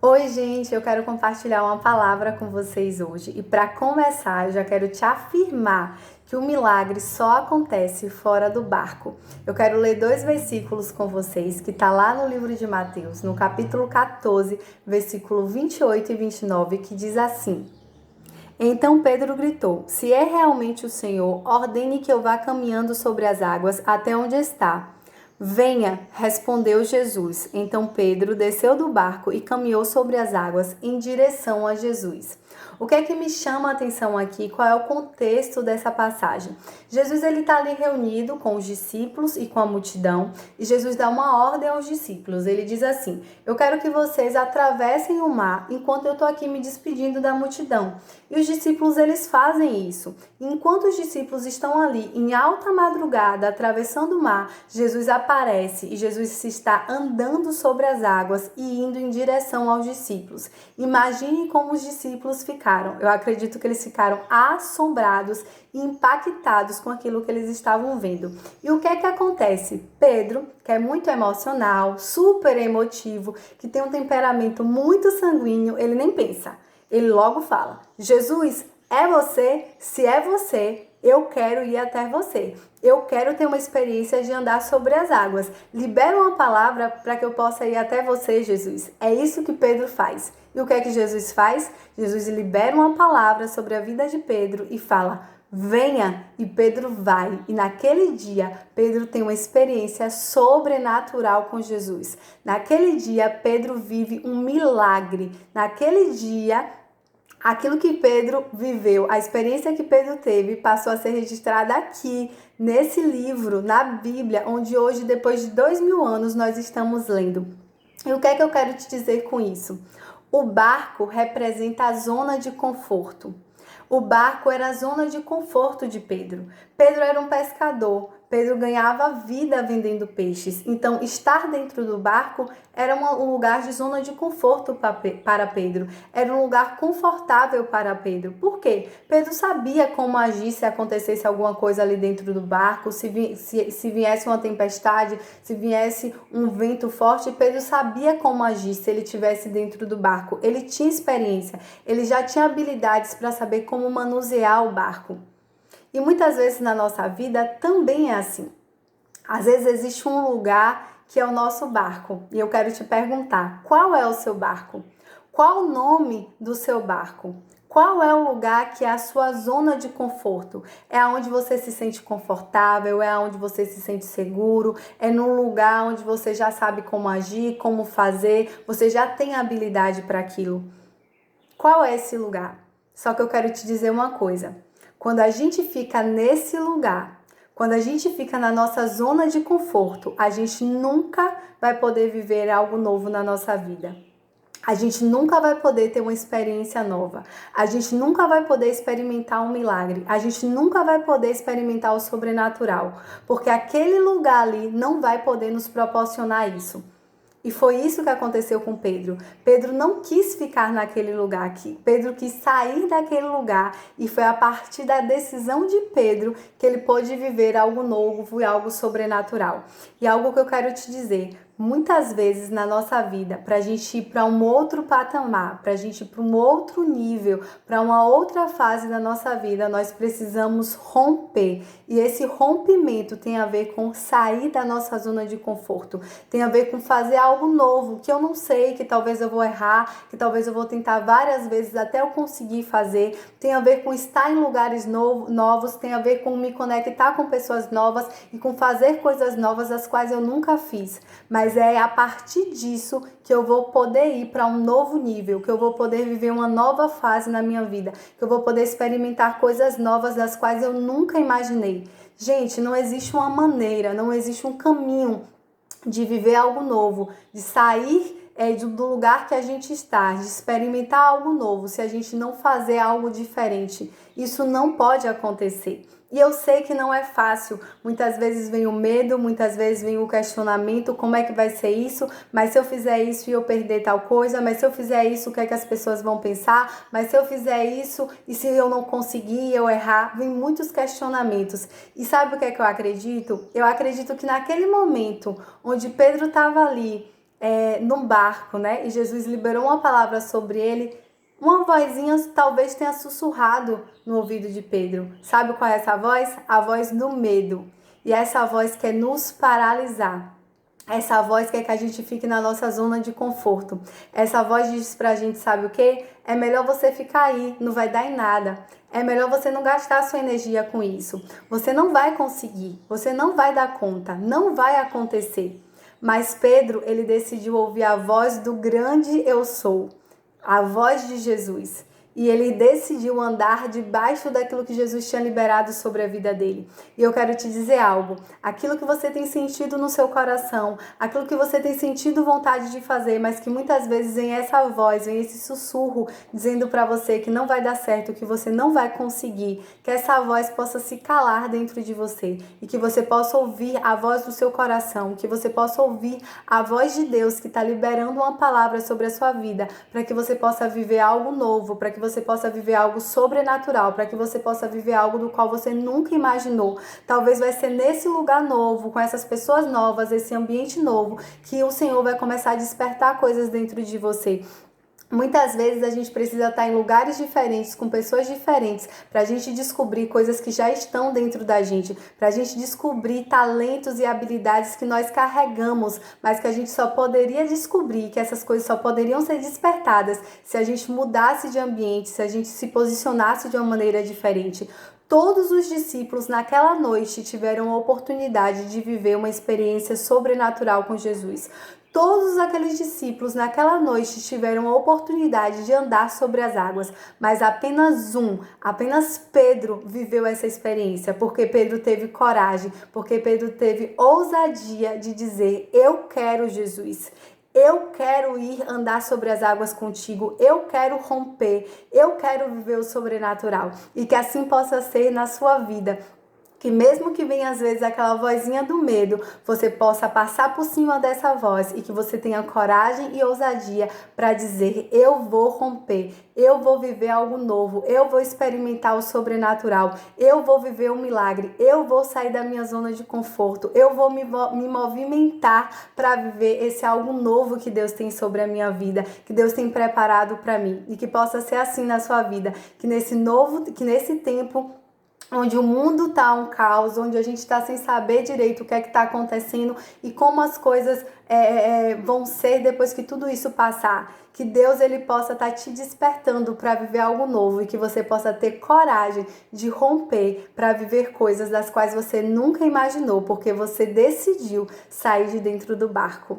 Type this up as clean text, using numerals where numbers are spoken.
Oi, gente, eu quero compartilhar uma palavra com vocês hoje. E para começar, eu já quero te afirmar que o milagre só acontece fora do barco. Eu quero ler dois versículos com vocês, que está lá no livro de Mateus, no capítulo 14, versículo 28 e 29, que diz assim: Então Pedro gritou: Se é realmente o Senhor, ordene que eu vá caminhando sobre as águas até onde está. Venha, respondeu Jesus. Então Pedro desceu do barco e caminhou sobre as águas em direção a Jesus. O que é que me chama a atenção aqui? Qual é o contexto dessa passagem? Jesus ele está ali reunido com os discípulos e com a multidão, e Jesus dá uma ordem aos discípulos. Ele diz assim: Eu quero que vocês atravessem o mar enquanto eu estou aqui me despedindo da multidão. E os discípulos eles fazem isso. Enquanto os discípulos estão ali em alta madrugada atravessando o mar, Jesus aparece e Jesus está andando sobre as águas e indo em direção aos discípulos. Imagine como os discípulos ficaram. Eu acredito que eles ficaram assombrados e impactados com aquilo que eles estavam vendo. E o que é que acontece? Pedro, que é muito emocional, super emotivo, que tem um temperamento muito sanguíneo, ele nem pensa. Ele logo fala: Jesus, é você? Se é você, eu quero ir até você. Eu quero ter uma experiência de andar sobre as águas. Libera uma palavra para que eu possa ir até você, Jesus. É isso que Pedro faz. E o que é que Jesus faz? Jesus libera uma palavra sobre a vida de Pedro e fala: venha, e Pedro vai. E naquele dia, Pedro tem uma experiência sobrenatural com Jesus. Naquele dia, Pedro vive um milagre. Naquele dia, aquilo que Pedro viveu, a experiência que Pedro teve, passou a ser registrada aqui, nesse livro, na Bíblia, onde hoje, depois de 2000 anos, nós estamos lendo. E o que é que eu quero te dizer com isso? O barco representa a zona de conforto. O barco era a zona de conforto de Pedro. Pedro era um pescador. Pedro ganhava vida vendendo peixes. Então, estar dentro do barco era um lugar de zona de conforto para Pedro. Era um lugar confortável para Pedro. Por quê? Pedro sabia como agir se acontecesse alguma coisa ali dentro do barco, se viesse uma tempestade, se viesse um vento forte. Pedro sabia como agir se ele estivesse dentro do barco. Ele tinha experiência, ele já tinha habilidades para saber como manusear o barco. E muitas vezes na nossa vida também é assim. Às vezes existe um lugar que é o nosso barco. E eu quero te perguntar, qual é o seu barco? Qual o nome do seu barco? Qual é o lugar que é a sua zona de conforto? É onde você se sente confortável, é onde você se sente seguro, é num lugar onde você já sabe como agir, como fazer, você já tem habilidade para aquilo. Qual é esse lugar? Só que eu quero te dizer uma coisa. Quando a gente fica nesse lugar, quando a gente fica na nossa zona de conforto, a gente nunca vai poder viver algo novo na nossa vida. A gente nunca vai poder ter uma experiência nova. A gente nunca vai poder experimentar um milagre. A gente nunca vai poder experimentar o sobrenatural. Porque aquele lugar ali não vai poder nos proporcionar isso. E foi isso que aconteceu com Pedro. Pedro não quis ficar naquele lugar aqui. Pedro quis sair daquele lugar e foi a partir da decisão de Pedro que ele pôde viver algo novo e algo sobrenatural. E algo que eu quero te dizer, muitas vezes na nossa vida, para a gente ir para um outro patamar, para a gente ir para um outro nível, para uma outra fase da nossa vida, nós precisamos romper. E esse rompimento tem a ver com sair da nossa zona de conforto, tem a ver com fazer algo novo, que eu não sei, que talvez eu vou errar, que talvez eu vou tentar várias vezes até eu conseguir fazer, tem a ver com estar em lugares novos, tem a ver com me conectar com pessoas novas e com fazer coisas novas as quais eu nunca fiz. Mas é a partir disso que eu vou poder ir para um novo nível, que eu vou poder viver uma nova fase na minha vida, que eu vou poder experimentar coisas novas das quais eu nunca imaginei. Gente, não existe uma maneira, não existe um caminho de viver algo novo, de sair do lugar que a gente está, de experimentar algo novo, se a gente não fazer algo diferente. Isso não pode acontecer. E eu sei que não é fácil, muitas vezes vem o medo, muitas vezes vem o questionamento, como é que vai ser isso? Mas se eu fizer isso e eu perder tal coisa, mas se eu fizer isso, o que é que as pessoas vão pensar? Mas se eu fizer isso e se eu não conseguir, eu errar? Vem muitos questionamentos. E sabe o que é que eu acredito? Eu acredito que naquele momento onde Pedro estava ali, num barco, né? E Jesus liberou uma palavra sobre ele. Uma vozinha talvez tenha sussurrado no ouvido de Pedro. Sabe qual é essa voz? A voz do medo. E essa voz quer nos paralisar. Essa voz quer que a gente fique na nossa zona de conforto. Essa voz diz pra gente, sabe o quê? É melhor você ficar aí, não vai dar em nada. É melhor você não gastar sua energia com isso. Você não vai conseguir, você não vai dar conta, não vai acontecer. Mas Pedro, ele decidiu ouvir a voz do grande eu sou, a voz de Jesus. E ele decidiu andar debaixo daquilo que Jesus tinha liberado sobre a vida dele. E eu quero te dizer algo. Aquilo que você tem sentido no seu coração, aquilo que você tem sentido vontade de fazer, mas que muitas vezes vem essa voz, vem esse sussurro dizendo para você que não vai dar certo, que você não vai conseguir, que essa voz possa se calar dentro de você e que você possa ouvir a voz do seu coração, que você possa ouvir a voz de Deus que está liberando uma palavra sobre a sua vida, para que você possa viver algo novo, para que você possa viver algo sobrenatural, para que você possa viver algo do qual você nunca imaginou. Talvez vai ser nesse lugar novo, com essas pessoas novas, esse ambiente novo, que o Senhor vai começar a despertar coisas dentro de você. Muitas vezes a gente precisa estar em lugares diferentes, com pessoas diferentes, para a gente descobrir coisas que já estão dentro da gente, para a gente descobrir talentos e habilidades que nós carregamos, mas que a gente só poderia descobrir, que essas coisas só poderiam ser despertadas se a gente mudasse de ambiente, se a gente se posicionasse de uma maneira diferente. Todos os discípulos naquela noite tiveram a oportunidade de viver uma experiência sobrenatural com Jesus. Todos aqueles discípulos naquela noite tiveram a oportunidade de andar sobre as águas, mas apenas Pedro viveu essa experiência, porque Pedro teve coragem, porque Pedro teve ousadia de dizer: eu quero Jesus. Eu quero ir andar sobre as águas contigo, eu quero romper, eu quero viver o sobrenatural. E que assim possa ser na sua vida. Que mesmo que venha às vezes aquela vozinha do medo, você possa passar por cima dessa voz e que você tenha coragem e ousadia para dizer: eu vou romper, eu vou viver algo novo, eu vou experimentar o sobrenatural, eu vou viver um milagre, eu vou sair da minha zona de conforto, eu vou me movimentar para viver esse algo novo que Deus tem sobre a minha vida, que Deus tem preparado para mim, e que possa ser assim na sua vida, que nesse tempo onde o mundo está um caos, onde a gente está sem saber direito o que é que está acontecendo e como as coisas vão ser depois que tudo isso passar. Que Deus ele possa estar te despertando para viver algo novo e que você possa ter coragem de romper para viver coisas das quais você nunca imaginou, porque você decidiu sair de dentro do barco.